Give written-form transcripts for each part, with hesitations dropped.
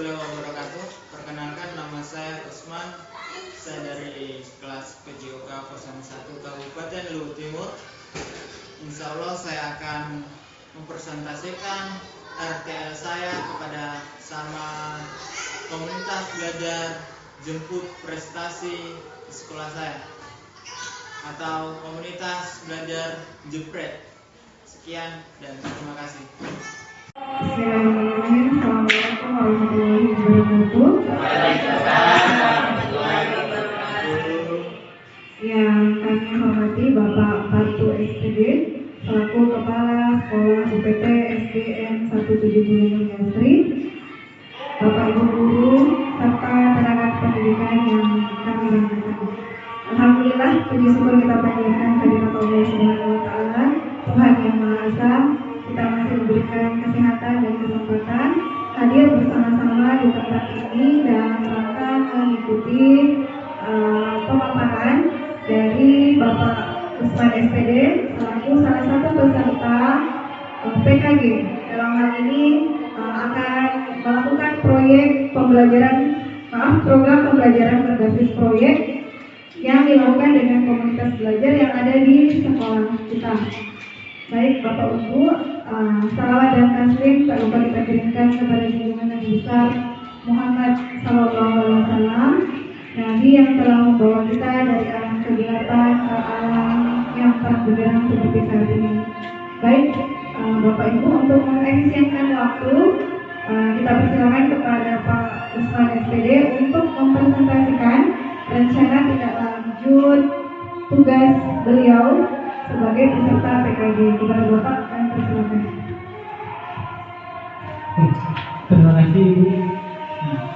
warahmatullahi wabarakatuh. Perkenalkan, nama saya Usman. Saya dari kelas PJOK 01 Kabupaten Luhut Timur. Insya Allah saya akan mempresentasikan RTL saya kepada sama komunitas belajar jemput prestasi di sekolah saya, atau komunitas belajar jepret. Sekian dan terima kasih. Bismillahirrahmanirrahim. Assalamualaikum warahmatullahi wabarakatuh. Yang kami hormati Bapak Partu SPD selaku Kepala Sekolah UPT SDN 170 Mulyasri, Bapak Ibu guru serta tenaga pendidikan yang kami banggakan. Alhamdulillah, puji syukur kita panjatkan kehadirat Allah Subhanahu wa taala, Tuhan yang Maha Esa. Kita masih diberikan kesehatan dan kesempatan hadir bersama-sama di tempat ini dalam rangka mengikuti pemaparan dari Bapak Usman SPD selaku salah satu peserta PKG. Dalam hal ini akan melakukan program pembelajaran berbasis proyek yang dilakukan dengan komunitas belajar yang ada di sekolah kita. Baik Bapak Ibu, salawat dan taslim tak lupa kita kirimkan kepada junjungan yang besar Muhammad Sallallahu Alaihi Wasallam, Nabi yang telah membawa kita dari alam kegelapan ke alam yang terang benderang seperti saat ini. Baik Bapak Ibu, untuk mengefisienkan waktu, kita persilakan kepada Pak Usman SPD untuk mempresentasikan rencana tindak lanjut tugas beliau sebagai peserta PKG. Kepada Bapak, kami persilakan. Terima kasih Ibu.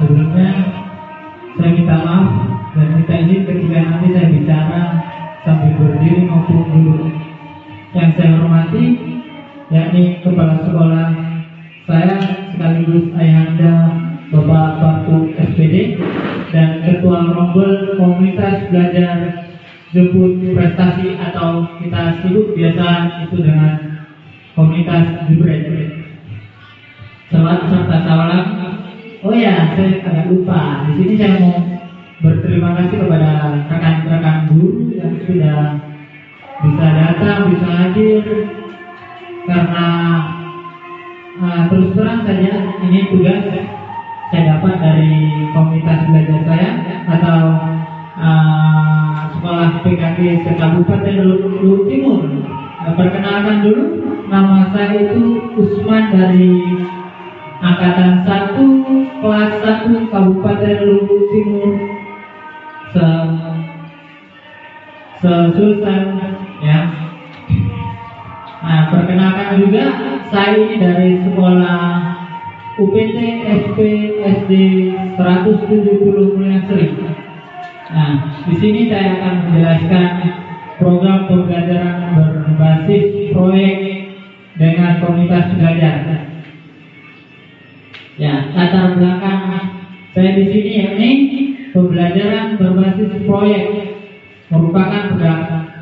Sebelumnya saya minta maaf dan minta izin ketika nanti saya bicara sambil berdiri maupun duduk. Yang saya hormati yakni Kepala Sekolah saya sekaligus ayahanda Bapak Partu SPD dan Ketua Rombel Komunitas Belajar Jemput Prestasi atau kita sebut biasa itu dengan komunitas jepret. Selamat serta salam. Oh ya, saya agak lupa. Di sini saya mau berterima kasih kepada rekan-rekan guru yang sudah bisa datang, bisa hadir. Karena terus terang saja ini tugas saya dapat dari komunitas belajar saya atau sekolah PKG Kabupaten Luhut Timur. Perkenalkan dulu, nama saya itu Usman dari Angkatan 1 kelas 1 Kabupaten Luhut Timur. Sesusan ya. Nah, perkenalkan juga saya ini dari sekolah UPT SD 170 Mulyasri. Nah, di sini saya akan menjelaskan program pembelajaran berbasis proyek dengan komunitas belajar. Ya, latar belakang saya di sini yakni pembelajaran berbasis proyek merupakan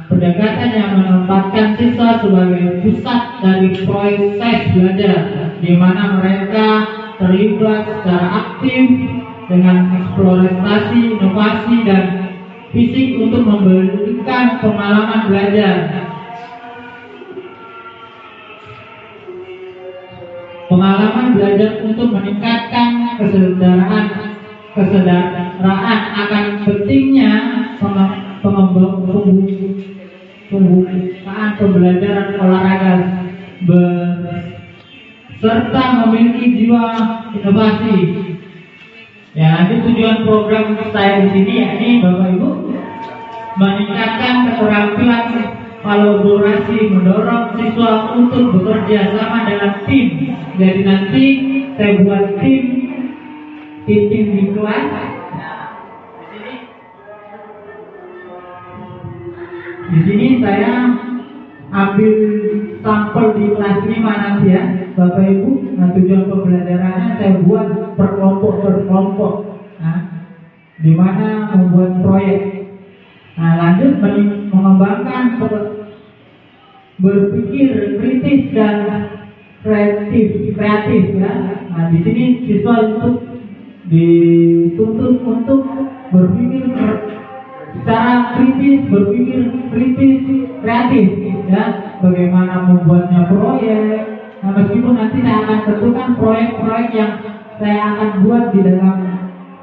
pendekatan yang menempatkan siswa sebagai pusat dari proses belajar, di mana mereka terlibat secara aktif dengan eksplorasi, inovasi, dan fisik untuk memberikan pengalaman belajar. Pengalaman belajar untuk meningkatkan kesadaran akan pentingnya pembukaan pembelajaran olahraga serta memiliki jiwa inovasi. Ya, nanti tujuan program saya di sini yakni Bapak Ibu meningkatkan keterampilan kolaborasi, mendorong siswa untuk bekerja sama dalam tim. Jadi nanti saya buat tim di kelas. Di sini saya ambil sampel di kelas 5 nanti ya, Bapak Ibu. Nah, tujuan pembelajarannya saya buat per kelompok. Nah, di mana membuat proyek. Nah, lanjut mengembangkan berpikir kritis dan kreatif ya. Nah, di sini siswa untuk dituntut untuk berpikir secara kritis, berpikir kritis, kreatif, ya, bagaimana membuatnya proyek. Nah, meskipun nanti saya akan tentukan proyek-proyek yang saya akan buat di dalam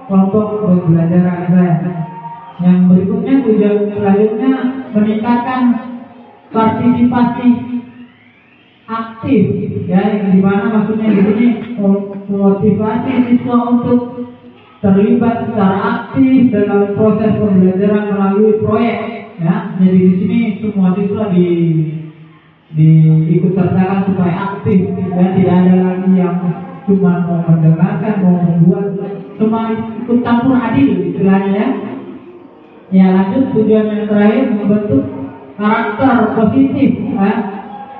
kelompok pembelajaran saya. Yang berikutnya, tujuan selanjutnya meningkatkan partisipasi aktif, ya, yang dimana maksudnya di sini memotivasi siswa untuk terlibat secara aktif dalam proses pembelajaran melalui proyek, ya. Jadi di sini semua siswa diikut sertakan supaya aktif, dan tidak ada lagi yang cuma mau mendengarkan, mau membuat, semua ikut campur adil istilahnya, ya. Ya, lanjut, tujuan yang terakhir membentuk karakter positif, ya.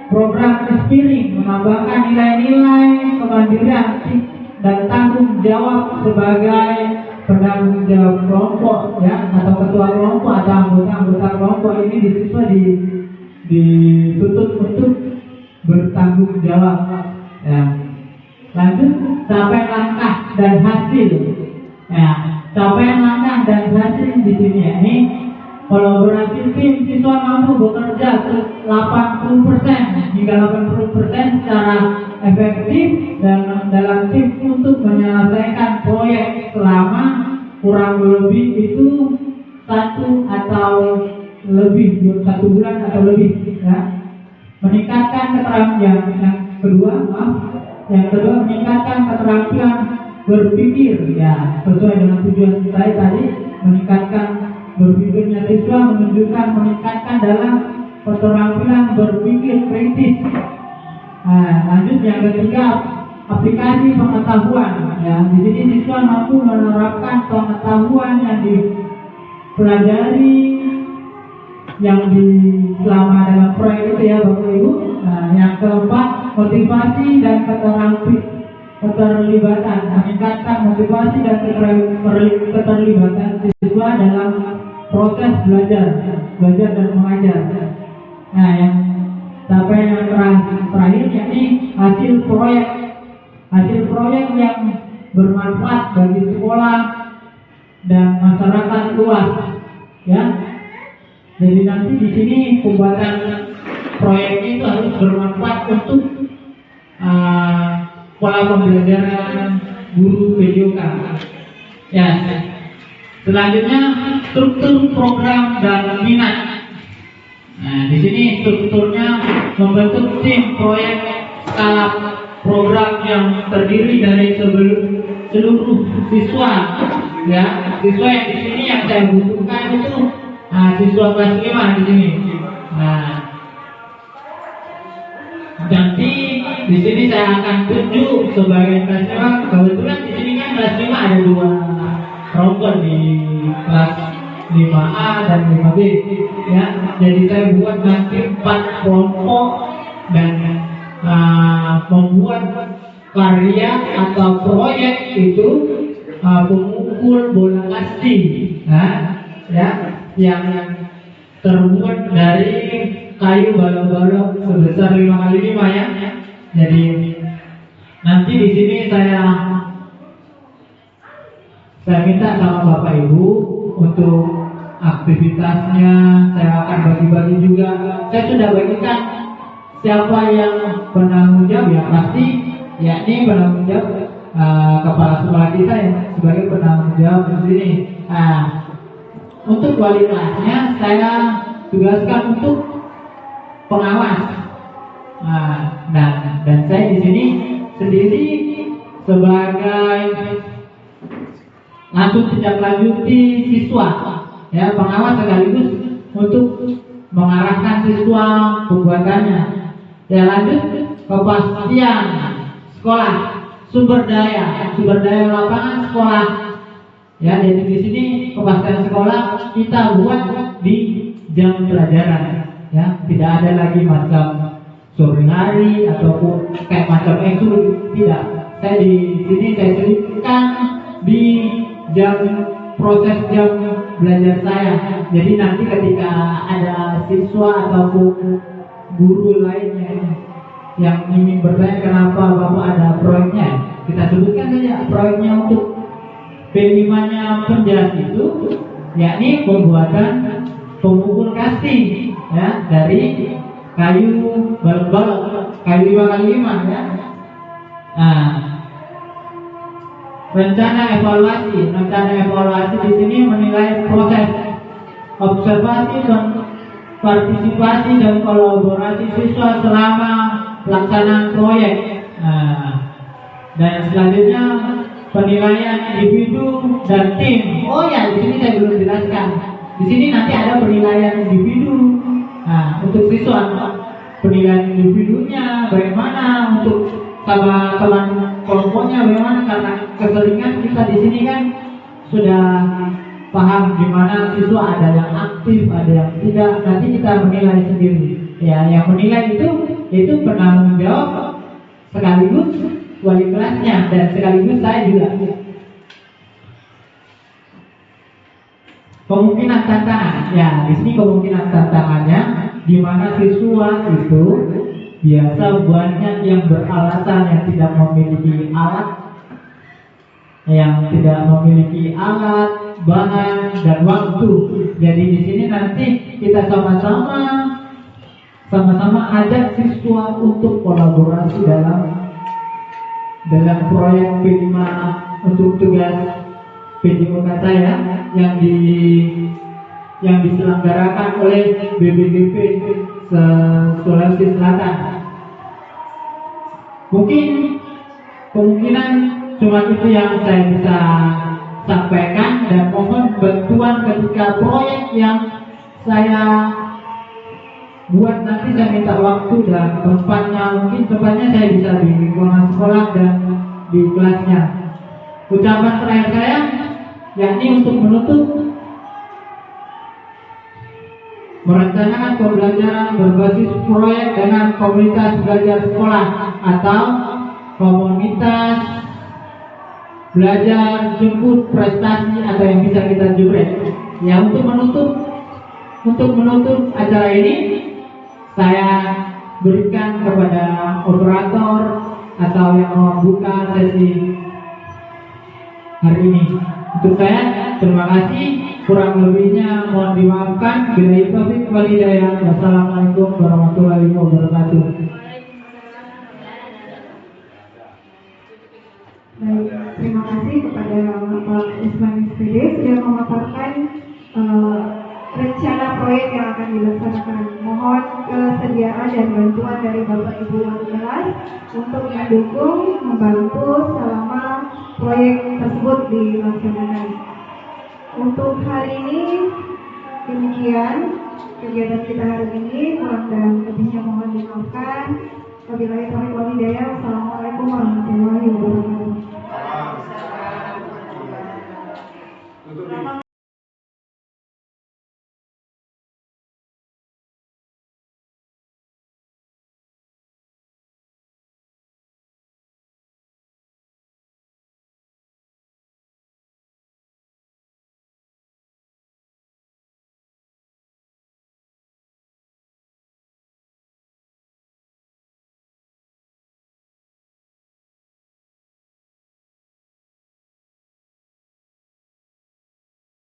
Program Inspiring menambahkan nilai-nilai kemandirian dan tanggung jawab sebagai penanggung jawab kelompok, ya, atau ketua kelompok atau anggota kelompok. Ini di siswa dituntut untuk bertanggung jawab, ya. Lanjut, capaian langkah dan hasil, ya. Capaian langkah dan hasil di sini, ya, ini kolaborasi tim, siswa mampu bekerja 80% hingga 80% secara efektif dan dalam tim untuk menyelesaikan proyek selama kurang lebih itu 1 atau lebih, 1 bulan atau lebih, ya. Meningkatkan keterampilan yang kedua meningkatkan keterampilan berpikir, ya, sesuai dengan tujuan saya tadi, meningkatkan berpikirnya siswa, meningkatkan dalam keterampilan berpikir kritis. Nah, lanjut yang ketiga, aplikasi pengetahuan, ya. Di sini siswa mampu menerapkan pengetahuan yang dipelajari selama dalam proyek itu, ya, Bapak Ibu. Nah, yang keempat, motivasi dan keterlibatan, meningkatkan motivasi dan keterlibatan siswa dalam proses belajar dan mengajar. Nah, yang sampai yang terakhir, yakni hasil proyek yang bermanfaat bagi sekolah dan masyarakat luas, ya. Jadi nanti di sini pembuatan proyek itu harus bermanfaat untuk pola pembelajaran guru PJOK, ya. Selanjutnya, struktur program dan minat. Nah, di sini strukturnya membentuk tim proyek skala program yang terdiri dari seluruh siswa, ya. Siswa yang di sini yang saya butuhkan itu siswa kelas 5 di sini. Nah, nanti di sini saya akan tunjuk sebagai kelas 5. Kebetulan di sini kan kelas 5 ada 2 kelompok di kelas 5A dan 5B, ya. Jadi saya buat nanti 4 kelompok dan membuat karya atau proyek itu pemukul bola kasti, ya, yang terbuat dari kayu balok-balok sebesar 5x5, ya. Jadi nanti di sini saya minta sama Bapak Ibu untuk aktivitasnya. Saya akan bagi-bagi juga. Saya sudah bagikan siapa yang penanggung jawab, ya, pasti yakni penanggung jawab kepala sekolah kita yang sebagai penanggung jawab di sini. Untuk wali kelasnya saya tugaskan untuk pengawas. Dan saya di sini sendiri sebagai langsung tindak lanjuti siswa, ya, pengawas sekaligus untuk mengarahkan siswa pembuatannya. Ya, lanjut, kepastian sekolah, sumber daya lapangan sekolah, ya. Jadi di sini kepastian sekolah kita buat di jam pelajaran, ya. Tidak ada lagi macam sore hari ataupun kayak macam ekskul, tidak. Saya di sini saya selipkan di proses jam belajar saya. Jadi nanti ketika ada siswa ataupun guru lainnya yang ingin bertanya kenapa Bapak ada proyeknya, kita sebutkan saja proyeknya untuk P5-nya penjas itu yakni pembuatan pemukul casting ya dari kayu balok-balok, kayu 5x5 ya. Nah, rencana evaluasi di sini menilai proses observasi dan partisipasi dan kolaborasi siswa selama pelaksanaan proyek. Nah, dan selanjutnya penilaian individu dan tim. Oh ya, di sini saya belum jelaskan. Di sini nanti ada penilaian individu. Nah, untuk siswa penilaian individunya bagaimana, untuk sama teman kelompoknya bagaimana, karena keseringan kita di sini kan sudah paham gimana siswa ada yang aktif, ada yang tidak. Nanti kita menilai sendiri. Ya, yang menilai itu penanggung jawab sekaligus wali kelasnya dan sekaligus saya juga. Kemungkinan tantangan, ya di sini kemungkinan tantangannya di mana siswa itu biasa banyak yang beralasan yang tidak memiliki alat, bahan dan waktu. Jadi di sini nanti kita sama-sama ajak siswa untuk kolaborasi dalam proyek P5 untuk tugas PJOK saya yang diselenggarakan oleh BBGP Sulawesi Selatan. Mungkin kemungkinan cuma itu yang saya bisa sampaikan, dan mohon bantuan ketika proyek yang saya buat nanti saya minta waktu dan tempatnya. Mungkin tempatnya saya bisa di lingkungan sekolah dan di kelasnya. Ucapan terakhir saya yakni untuk menutup, merencanakan pembelajaran berbasis proyek dengan komunitas belajar sekolah atau komunitas belajar jemput prestasi atau yang bisa kita jebret. Ya, untuk menutup acara ini saya berikan kepada operator atau yang membuka sesi hari ini. Untuk saya terima kasih, kurang lebihnya mohon dimaafkan. Bila taufik wal hidayah. Wassalamualaikum warahmatullahi wabarakatuh. Baik, terima kasih kepada Bapak Usman SPD sudah memaparkan rencana proyek yang akan dilaksanakan. Mohon kesediaan dan bantuan dari Bapak Ibu wali kelas untuk mendukung, membantu selama proyek tersebut dilaksanakan. Untuk hari ini demikian kegiatan kita hari ini, kurang dan lebihnya mohon dimaafkan. Wabillahi taufiq wal hidayah. Wassalamualaikum warahmatullahi wabarakatuh.